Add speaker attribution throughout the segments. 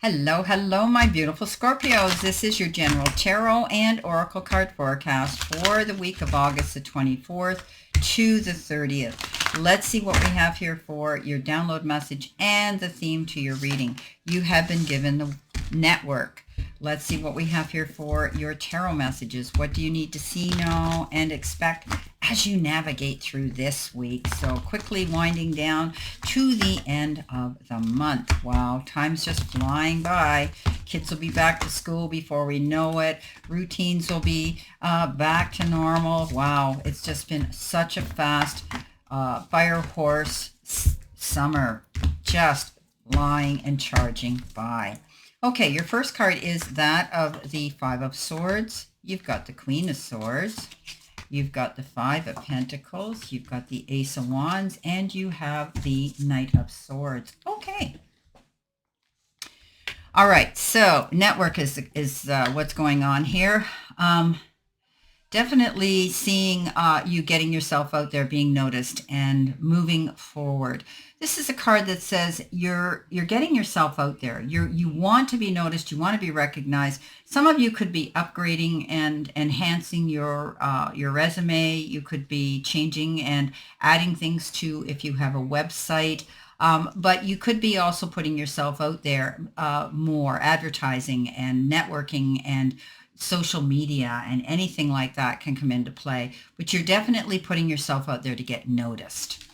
Speaker 1: Hello, hello, my beautiful Scorpios. This is your general tarot and oracle card forecast for the week of August the 24th to the 30th. Let's see what we have here for your download message and the theme to your reading. You have been given the network. Let's see what we have here for your tarot messages. What do you need to see, know, and expect as you navigate through this week? So quickly winding down to the end of the month. Wow, time's just flying by. Kids will be back to school before we know it. Routines will be back to normal. Wow, it's just been such a fast fire horse summer, just flying and charging by. Okay, your first card is that of the Five of Swords. You've got the Queen of Swords. You've got the Five of Pentacles. You've got the Ace of Wands. And you have the Knight of Swords. Okay. All right, so network is what's going on here. Definitely seeing you getting yourself out there, being noticed, and moving forward. This is a card that says you're getting yourself out there. You want to be noticed. You want to be recognized. Some of you could be upgrading and enhancing your resume. You could be changing and adding things to if you have a website. But you could be also putting yourself out there more, advertising and networking and social media and anything like that can come into play. But you're definitely putting yourself out there to get noticed.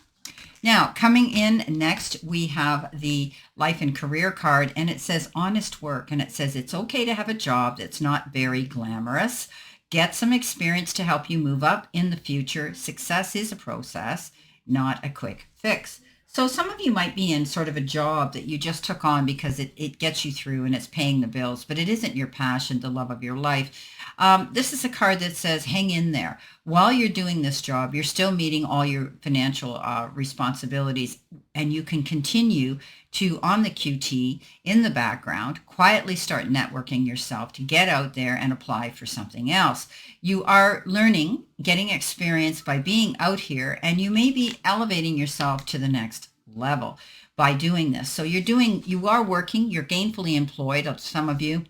Speaker 1: Now, coming in next, we have the life and career card, and it says honest work, and it says it's okay to have a job that's not very glamorous. Get some experience to help you move up in the future. Success is a process, not a quick fix. So some of you might be in sort of a job that you just took on because it gets you through and it's paying the bills, but it isn't your passion, the love of your life. This is a card that says hang in there. While you're doing this job, you're still meeting all your financial responsibilities, and you can continue to, on the QT, in the background, quietly start networking yourself to get out there and apply for something else. You are learning, getting experience by being out here, and you may be elevating yourself to the next level by doing this. So you are working, you're gainfully employed, some of you,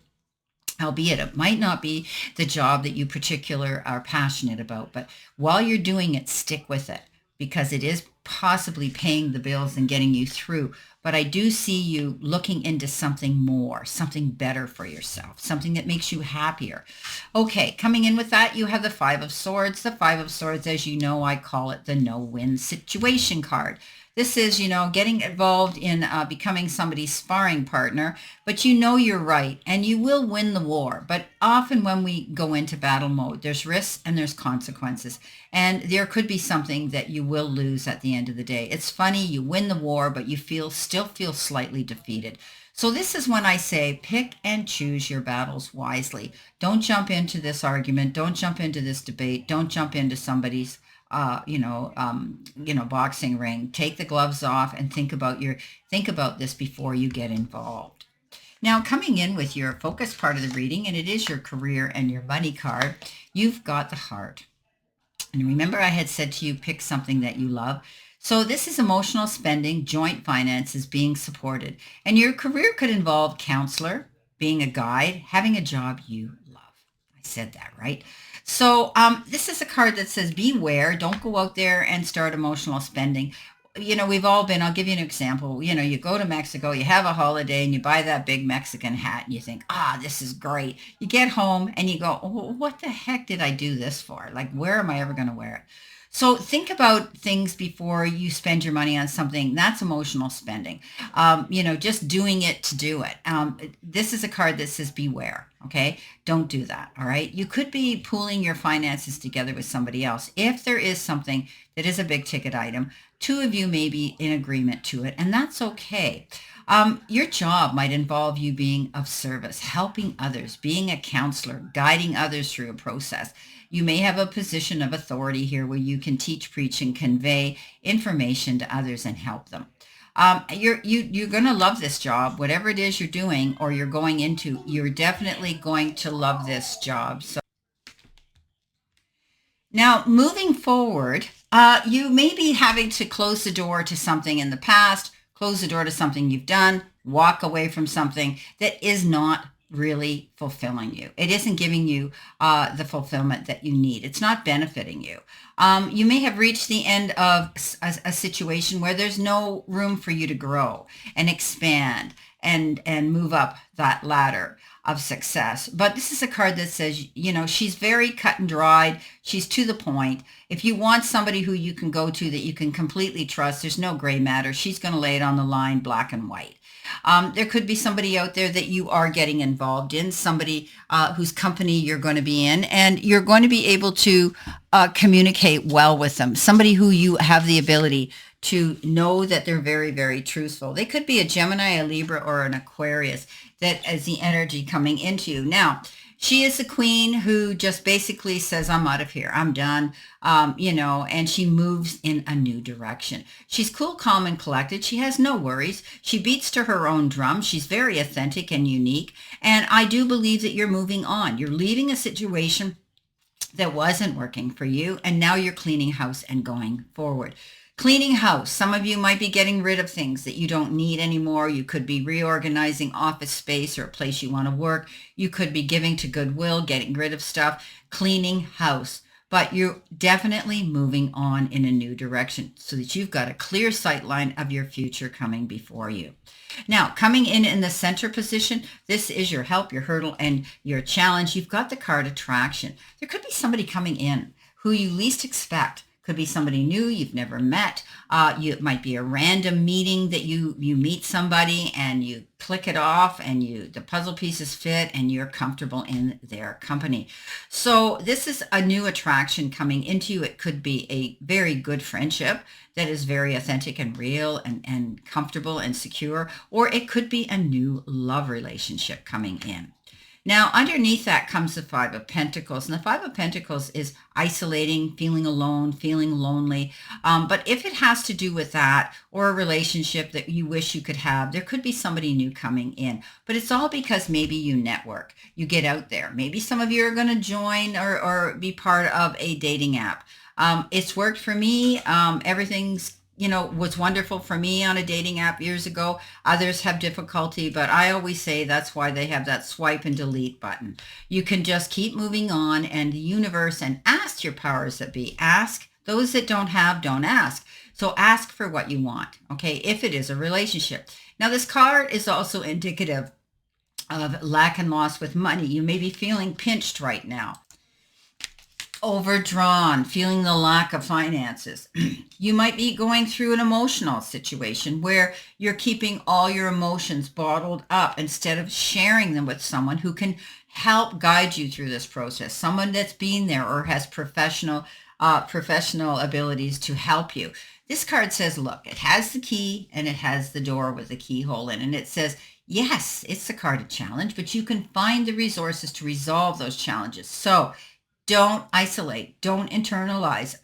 Speaker 1: albeit it might not be the job that you particularly are passionate about. But while you're doing it, stick with it, because it is possibly paying the bills and getting you through. But I do see you looking into something more, something better for yourself, something that makes you happier. Okay, coming in with that, you have the Five of Swords. The Five of Swords, as you know, I call it the no-win situation card. This is, getting involved in becoming somebody's sparring partner, but you're right, and you will win the war. But often when we go into battle mode, there's risks and there's consequences, and there could be something that you will lose at the end of the day. It's funny, you win the war, but you still feel slightly defeated. So this is when I say pick and choose your battles wisely. Don't jump into this argument. Don't jump into this debate. Don't jump into somebody's boxing ring. Take the gloves off and think about this before you get involved. Now, coming in with your focus part of the reading, and it is your career and your money card, you've got the heart. And remember, I had said to you, pick something that you love. So this is emotional spending, joint finances being supported. And your career could involve counselor, being a guide, having a job you love. I said that, right? So this is a card that says beware, don't go out there and start emotional spending. We've all been, I'll give you an example. You go to Mexico, you have a holiday, and you buy that big Mexican hat, and you think, this is great. You get home and you go, oh, what the heck did I do this for? Like, where am I ever going to wear it? So think about things before you spend your money on something. That's emotional spending. Just doing it to do it. This is a card that says beware, okay? Don't do that, all right? You could be pooling your finances together with somebody else. If there is something that is a big ticket item, two of you may be in agreement to it, and that's okay. Your job might involve you being of service, helping others, being a counselor, guiding others through a process. You may have a position of authority here where you can teach, preach, and convey information to others and help them. You're going to love this job, whatever it is you're doing or you're going into. You're definitely going to love this job. So now, moving forward, you may be having to close the door to something in the past, close the door to something you've done, walk away from something that is not really fulfilling you. It isn't giving you the fulfillment that you need. It's not benefiting you. You may have reached the end of a situation where there's no room for you to grow and expand and move up that ladder of success. But this is a card that says, she's very cut and dried. She's to the point. If you want somebody who you can go to that you can completely trust, there's no gray matter. She's going to lay it on the line, black and white. There could be somebody out there that you are getting involved in, somebody whose company you're going to be in, and you're going to be able to communicate well with them, somebody who you have the ability to know that they're very, very truthful. They could be a Gemini, a Libra, or an Aquarius that is the energy coming into you. Now, she is a queen who just basically says, I'm out of here. I'm done, and she moves in a new direction. She's cool, calm, and collected. She has no worries. She beats to her own drum. She's very authentic and unique. And I do believe that you're moving on. You're leaving a situation that wasn't working for you, and now you're cleaning house and going forward. Cleaning house. Some of you might be getting rid of things that you don't need anymore. You could be reorganizing office space or a place you want to work. You could be giving to Goodwill, getting rid of stuff, cleaning house. But you're definitely moving on in a new direction so that you've got a clear sight line of your future coming before you. Now, coming in the center position, this is your help, your hurdle, and your challenge. You've got the card attraction. There could be somebody coming in who you least expect. Could be somebody new you've never met. It might be a random meeting that you meet somebody and you click it off and the puzzle pieces fit and you're comfortable in their company. So this is a new attraction coming into you. It could be a very good friendship that is very authentic and real and comfortable and secure, or it could be a new love relationship coming in. Now, underneath that comes the Five of Pentacles. And the Five of Pentacles is isolating, feeling alone, feeling lonely. But if it has to do with that or a relationship that you wish you could have, there could be somebody new coming in. But it's all because maybe you network. You get out there. Maybe some of you are going to join or be part of a dating app. It's worked for me. Everything's was wonderful for me on a dating app years ago. Others have difficulty, but I always say that's why they have that swipe and delete button. You can just keep moving on, and the universe, and ask your powers that be. Ask. Those that don't have, don't ask. So ask for what you want, okay, if it is a relationship. Now, this card is also indicative of lack and loss with money. You may be feeling pinched right now, overdrawn, feeling the lack of finances. You might be going through an emotional situation where you're keeping all your emotions bottled up instead of sharing them with someone who can help guide you through this process, someone that's been there or has professional abilities to help you. This card says, look, it has the key and it has the door with the keyhole in, and it says, yes, it's the card of challenge, but you can find the resources to resolve those challenges. So don't isolate. Don't internalize.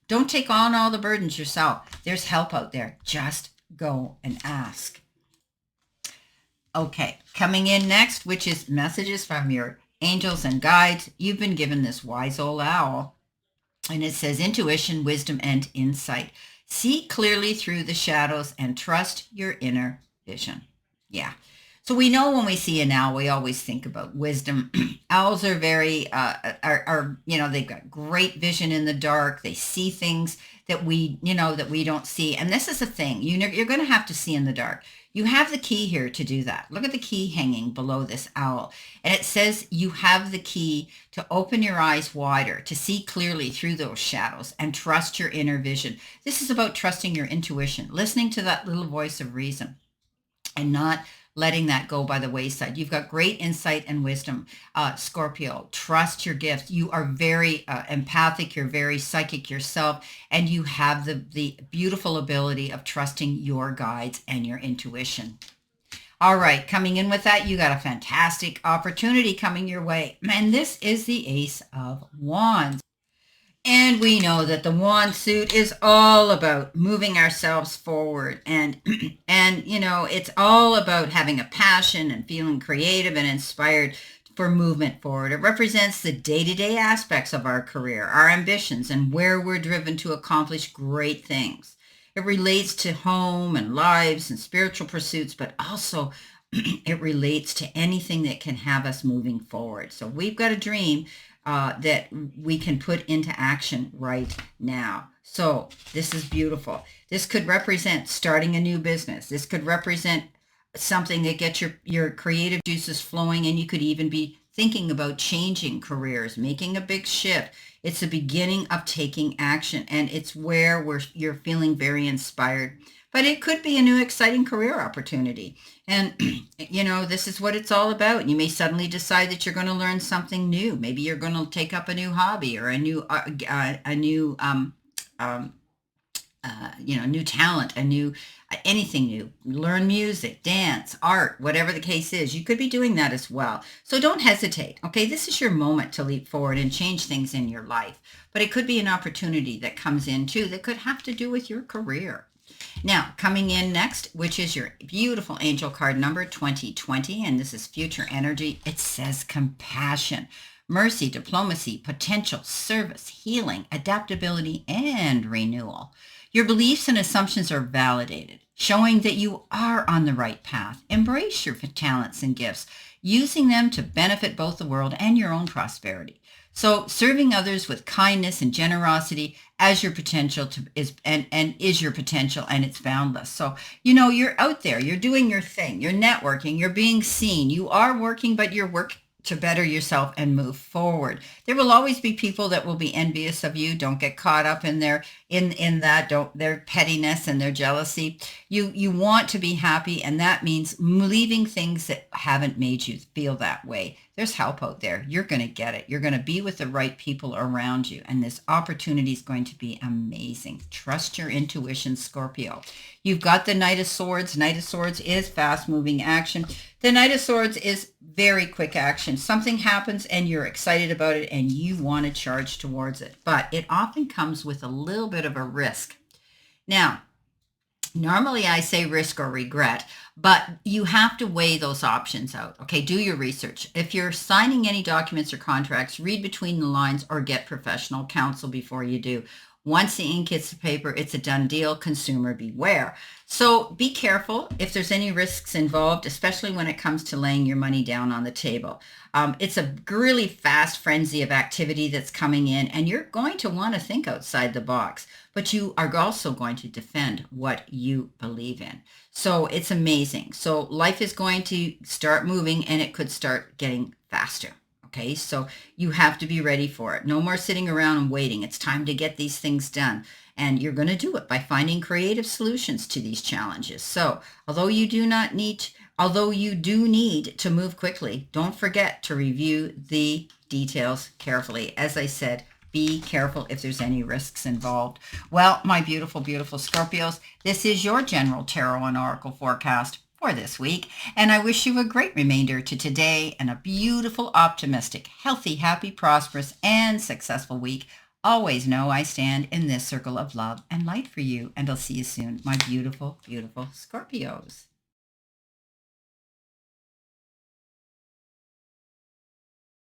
Speaker 1: Don't take on all the burdens yourself. There's help out there. Just go and ask. Okay, coming in next, which is messages from your angels and guides. You've been given this wise old owl, and it says intuition, wisdom, and insight. See clearly through the shadows and trust your inner vision. Yeah. So we know when we see an owl, we always think about wisdom. Owls are very, they've got great vision in the dark. They see things that we don't see. And this is the thing, you're going to have to see in the dark. You have the key here to do that. Look at the key hanging below this owl. And it says you have the key to open your eyes wider, to see clearly through those shadows and trust your inner vision. This is about trusting your intuition, listening to that little voice of reason and not letting that go by the wayside. You've got great insight and wisdom, Scorpio. Trust your gifts. You are very empathic. You're very psychic yourself, and you have the beautiful ability of trusting your guides and your intuition. All right, coming in with that, you got a fantastic opportunity coming your way, and this is the Ace of Wands. And we know that the wand suit is all about moving ourselves forward. And it's all about having a passion and feeling creative and inspired for movement forward. It represents the day-to-day aspects of our career, our ambitions, and where we're driven to accomplish great things. It relates to home and lives and spiritual pursuits, but also it relates to anything that can have us moving forward. So we've got a dream that we can put into action right now. So this is beautiful. This could represent starting a new business. This could represent something that gets your creative juices flowing, and you could even be thinking about changing careers, making a big shift. It's the beginning of taking action, and it's where you're feeling very inspired. But it could be a new exciting career opportunity. And this is what it's all about. You may suddenly decide that you're going to learn something new. Maybe you're going to take up a new hobby or a new new talent, a new anything new. Learn music, dance, art, whatever the case is. You could be doing that as well. So don't hesitate. Okay, this is your moment to leap forward and change things in your life. But it could be an opportunity that comes in too that could have to do with your career. Now, coming in next, which is your beautiful angel card number 2020, and this is future energy. It says compassion, mercy, diplomacy, potential, service, healing, adaptability, and renewal. Your beliefs and assumptions are validated, showing that you are on the right path. Embrace your talents and gifts, using them to benefit both the world and your own prosperity. So serving others with kindness and generosity as your potential is your potential, and it's boundless. So, you're out there, you're doing your thing, you're networking, you're being seen, you are working, but you're working to better yourself and move forward. There will always be people that will be envious of you. Don't get caught up in their pettiness and their jealousy. You want to be happy, and that means leaving things that haven't made you feel that way. There's help out there. You're going to get it. You're going to be with the right people around you, and this opportunity is going to be amazing. Trust your intuition, Scorpio. You've got the Knight of Swords. Knight of Swords is fast-moving action. The Knight of Swords is very quick action. Something happens and you're excited about it and you want to charge towards it. But it often comes with a little bit of a risk. Now, normally I say risk or regret, but you have to weigh those options out. Okay, do your research. If you're signing any documents or contracts, read between the lines or get professional counsel before you do. Once the ink hits the paper, it's a done deal. Consumer beware. So be careful if there's any risks involved, especially when it comes to laying your money down on the table. It's a really fast frenzy of activity that's coming in, and you're going to want to think outside the box, but you are also going to defend what you believe in. So it's amazing. So life is going to start moving, and it could start getting faster. Okay, so you have to be ready for it. No more sitting around and waiting. It's time to get these things done. And you're going to do it by finding creative solutions to these challenges. So although you do need to move quickly, don't forget to review the details carefully. As I said, be careful if there's any risks involved. Well, my beautiful, beautiful Scorpios, this is your general tarot and oracle forecast for this week, and I wish you a great remainder to today and a beautiful, optimistic, healthy, happy, prosperous, and successful week. Always know I stand in this circle of love and light for you, and I'll see you soon, my beautiful, beautiful Scorpios.